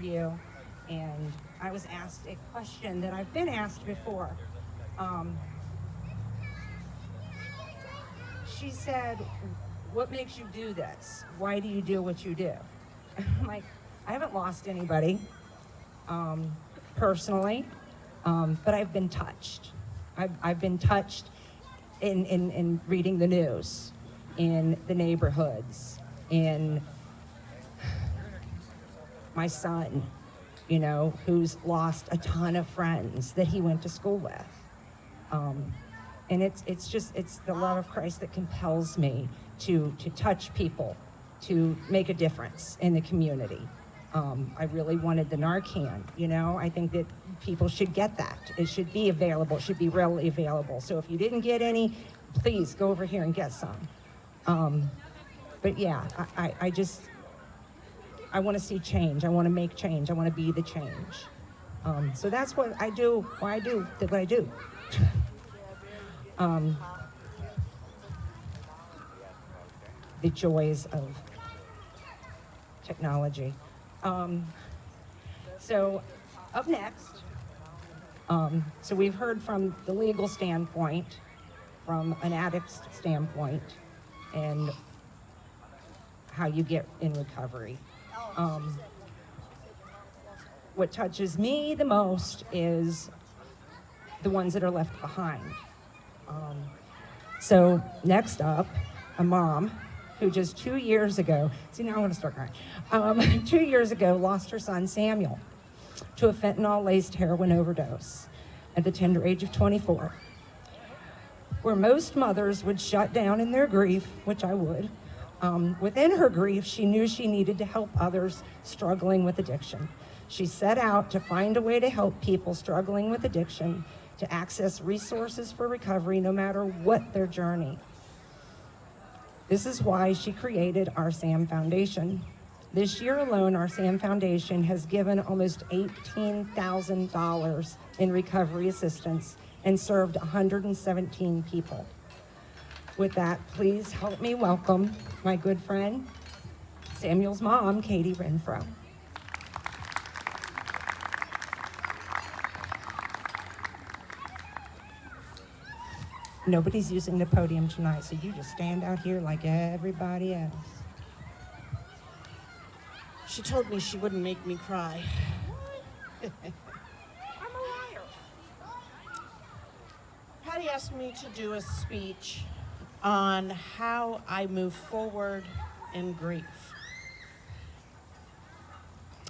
interview, and I was asked a question that I've been asked before. She said, "What makes you do this? Why do you do what you do?" I'm like, I haven't lost anybody personally, but I've been touched. I've been touched in reading the news, in the neighborhoods, in my son, who's lost a ton of friends that he went to school with. And it's the love of Christ that compels me to touch people, to make a difference in the community. I really wanted the Narcan, I think that people should get that. It should be available, it should be readily available. So if you didn't get any, please go over here and get some. But yeah, I want to see change. I want to make change. I want to be the change. So that's what I do, what I do. The joys of technology. So up next, so we've heard from the legal standpoint, from an addict's standpoint, and how you get in recovery. What touches me the most is the ones that are left behind. So next up, a mom who just 2 years ago, see now I want to start crying, 2 years ago lost her son Samuel to a fentanyl-laced heroin overdose at the tender age of 24. Where most mothers would shut down in their grief, which I would, within her grief, she knew she needed to help others struggling with addiction. She set out to find a way to help people struggling with addiction to access resources for recovery no matter what their journey. This is why she created our SAM Foundation. This year alone, our SAM Foundation has given almost $18,000 in recovery assistance and served 117 people. With that, please help me welcome my good friend, Samuel's mom, Katie Renfrow. Nobody's using the podium tonight, so you just stand out here like everybody else. She told me she wouldn't make me cry. I'm a liar. Patty asked me to do a speech on how I move forward in grief.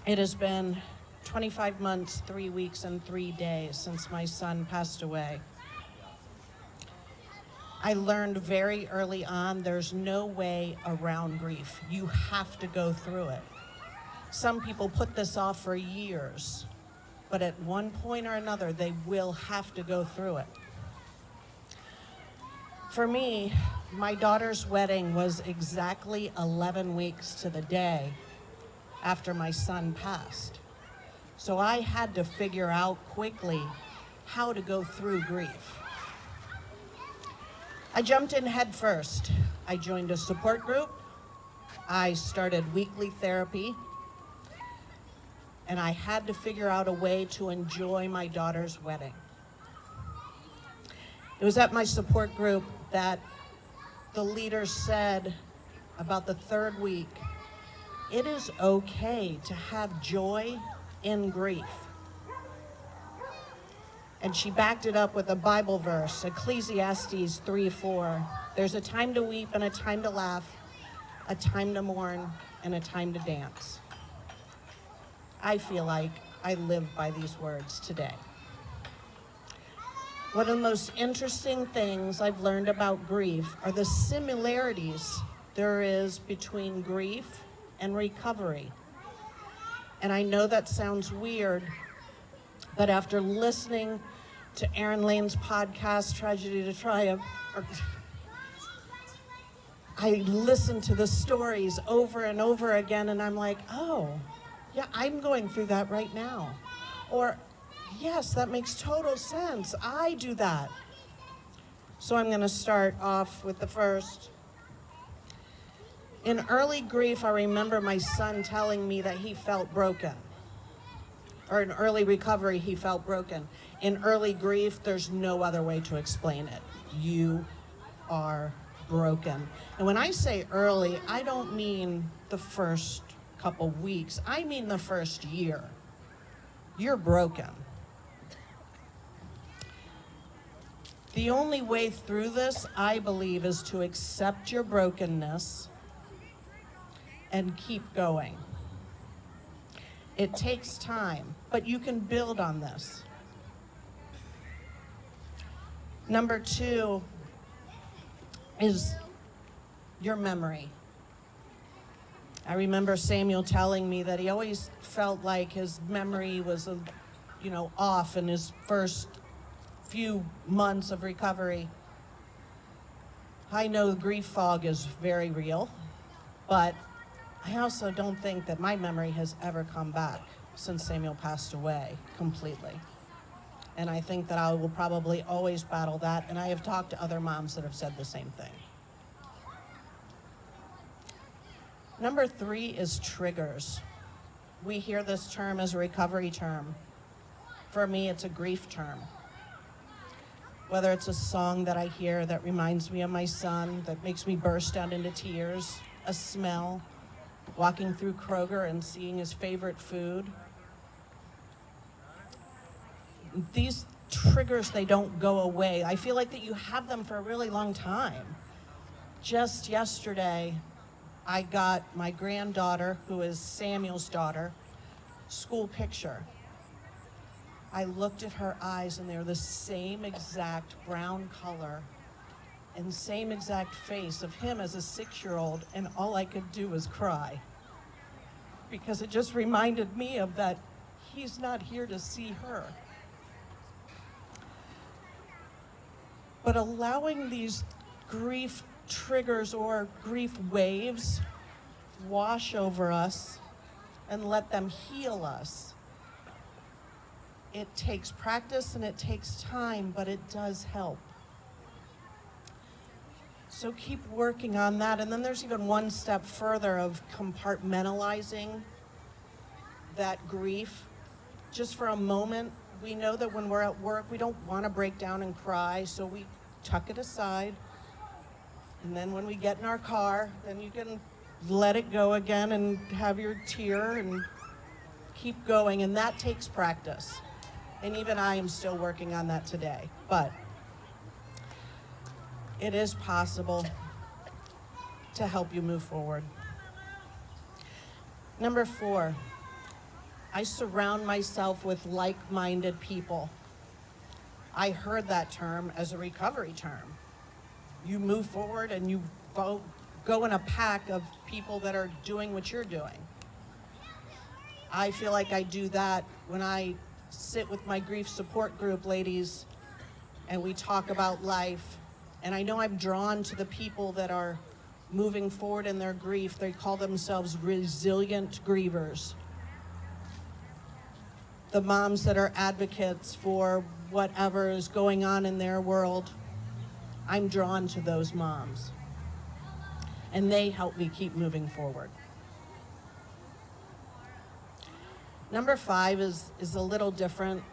It has been 25 months, 3 weeks, and 3 days since my son passed away. I learned very early on there's no way around grief. You have to go through it. Some people put this off for years, but at one point or another, they will have to go through it. For me, my daughter's wedding was exactly 11 weeks to the day after my son passed. So I had to figure out quickly how to go through grief. I jumped in head first. I joined a support group. I started weekly therapy. And I had to figure out a way to enjoy my daughter's wedding. It was at my support group that the leader said about the third week, it is okay to have joy in grief. And she backed it up with a Bible verse, Ecclesiastes 3:4. There's a time to weep and a time to laugh, a time to mourn and a time to dance. I feel like I live by these words today. One of the most interesting things I've learned about grief are the similarities there is between grief and recovery. And I know that sounds weird, but after listening to Aaron Lane's podcast, Tragedy to Triumph, I listened to the stories over and over again, and I'm like, oh, yeah, I'm going through that right now. Or, yes, that makes total sense. I do that. So I'm going to start off with the first. In early grief, I remember my son telling me that he felt broken. or in early recovery, he felt broken. In early grief, there's no other way to explain it. You are broken. And when I say early, I don't mean the first couple weeks. I mean the first year. You're broken. The only way through this, I believe, is to accept your brokenness and keep going. It takes time, but you can build on this. Number 2 is your memory. I remember Samuel telling me that he always felt like his memory was, off in his first few months of recovery. I know grief fog is very real, but I also don't think that my memory has ever come back since Samuel passed away completely. And I think that I will probably always battle that, and I have talked to other moms that have said the same thing. Number 3 is triggers. We hear this term as a recovery term. For me, it's a grief term. Whether it's a song that I hear that reminds me of my son, that makes me burst out into tears, a smell, walking through Kroger and seeing his favorite food. These triggers, they don't go away. I feel like that you have them for a really long time. Just yesterday, I got my granddaughter, who is Samuel's daughter, school picture. I looked at her eyes and they were the same exact brown color and same exact face of him as a 6-year-old, and all I could do was cry. Because it just reminded me of that he's not here to see her. But allowing these grief triggers or grief waves wash over us and let them heal us. It takes practice and it takes time, but it does help. So keep working on that. And then there's even one step further of compartmentalizing that grief. Just for a moment, we know that when we're at work, we don't want to break down and cry, so we tuck it aside. And then when we get in our car, then you can let it go again and have your tear and keep going. And that takes practice. And even I am still working on that today. But it is possible to help you move forward. Number 4, I surround myself with like-minded people. I heard that term as a recovery term. You move forward and you go in a pack of people that are doing what you're doing. I feel like I do that when I sit with my grief support group ladies and we talk about life. And I know I'm drawn to the people that are moving forward in their grief. They call themselves resilient grievers. The moms that are advocates for whatever is going on in their world. I'm drawn to those moms. And they help me keep moving forward. Number 5 is a little different.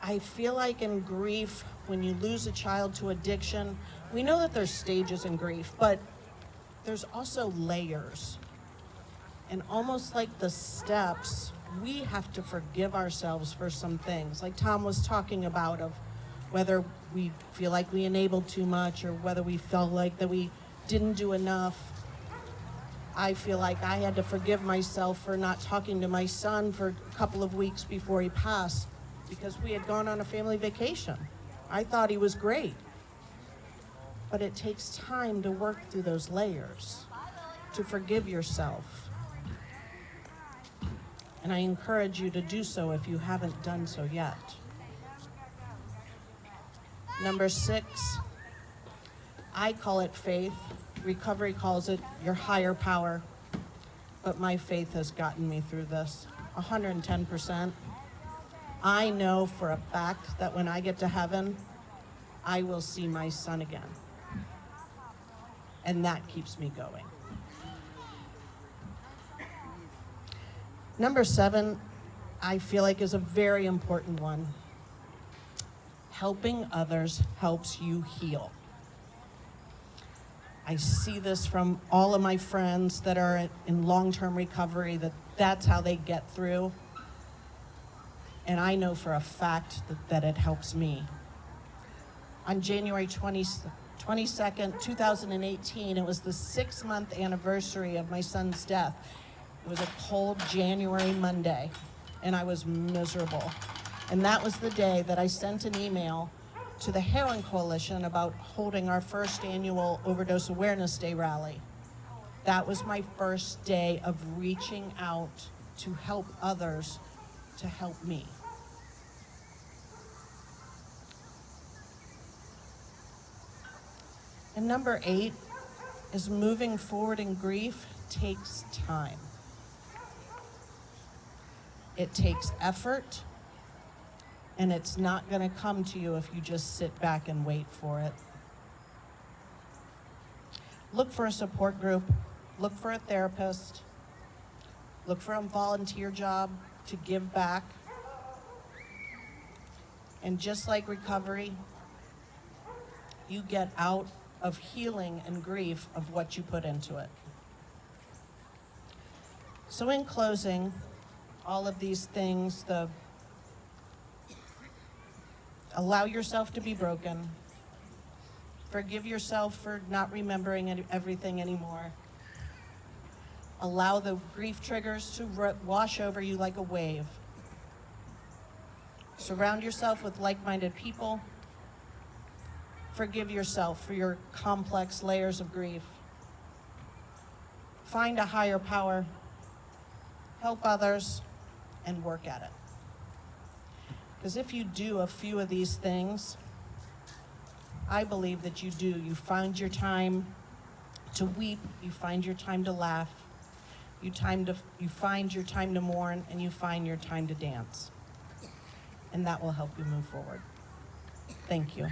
I feel like in grief, when you lose a child to addiction, we know that there's stages in grief, but there's also layers. And almost like the steps, we have to forgive ourselves for some things. Like Tom was talking about, of whether we feel like we enabled too much or whether we felt like that we didn't do enough. I feel like I had to forgive myself for not talking to my son for a couple of weeks before he passed because we had gone on a family vacation. I thought he was great. But it takes time to work through those layers, to forgive yourself. And I encourage you to do so if you haven't done so yet. Number 6, I call it faith. Recovery calls it your higher power. But my faith has gotten me through this 110%. I know for a fact that when I get to heaven, I will see my son again. And that keeps me going. Number 7, I feel like is a very important one. Helping others helps you heal. I see this from all of my friends that are in long-term recovery, that's how they get through. And I know for a fact that it helps me. On January 22nd, 2018, it was the 6-month anniversary of my son's death. It was a cold January Monday, and I was miserable. And that was the day that I sent an email to the Heroin Coalition about holding our first annual Overdose Awareness Day rally. That was my first day of reaching out to help others to help me. And number 8 is moving forward in grief takes time. It takes effort, and it's not going to come to you if you just sit back and wait for it. Look for a support group, look for a therapist, look for a volunteer job to give back. And just like recovery, you get out of healing and grief of what you put into it. So in closing, all of these things, allow yourself to be broken. Forgive yourself for not remembering everything anymore. Allow the grief triggers to wash over you like a wave. Surround yourself with like-minded people. Forgive yourself for your complex layers of grief. Find a higher power. Help others and work at it. Because if you do a few of these things, I believe that you do. You find your time to weep, you find your time to laugh, you find your time to mourn, and you find your time to dance. And that will help you move forward. Thank you.